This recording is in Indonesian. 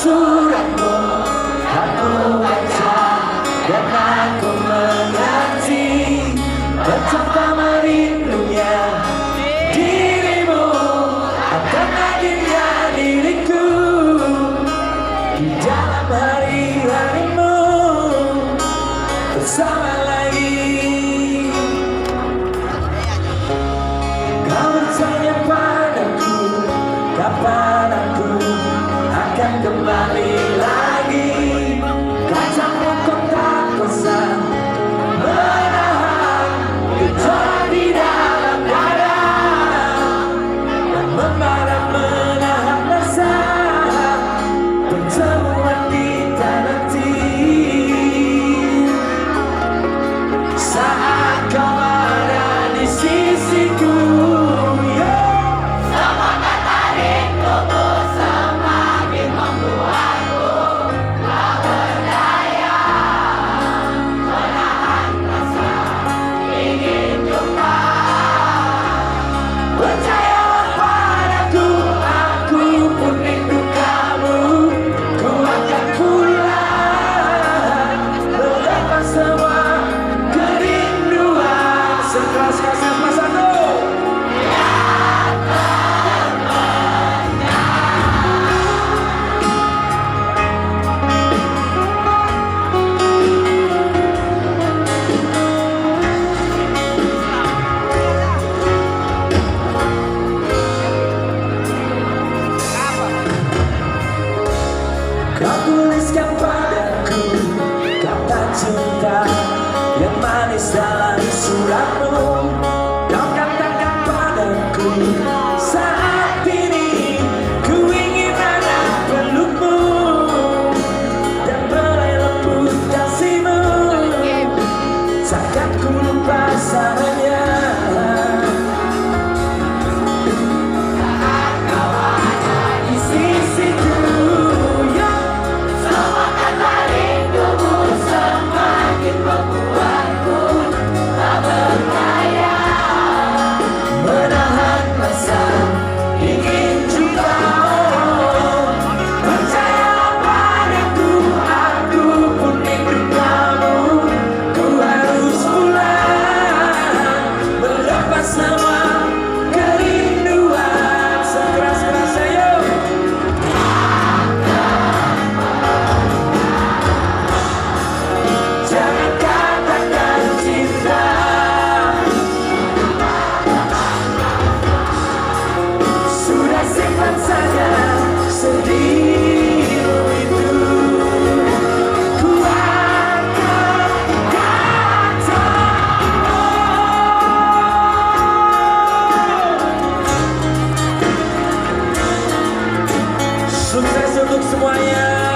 suratmu aku baca dan aku mengerti betapa merindunya dirimu akan hadirnya diriku di dalam hari-harimu bersama lagi. Kau bertanya padaku kapan aku akan kembali lagi. Katamu kau tak kuasa menahan gejolak di dalam dada dan membara menahan rasa pertemuan kita nanti. Saat kau ada di sisiku, kau tuliskan padaku kata cinta yang manis dalam suratmu. Kau katakan padaku saat ini ku ingin ada pelukmu dan belai lembut kasihmu. Takkan ku lupa samanya. Saat kau ada di sisiku, sukses untuk semuanya.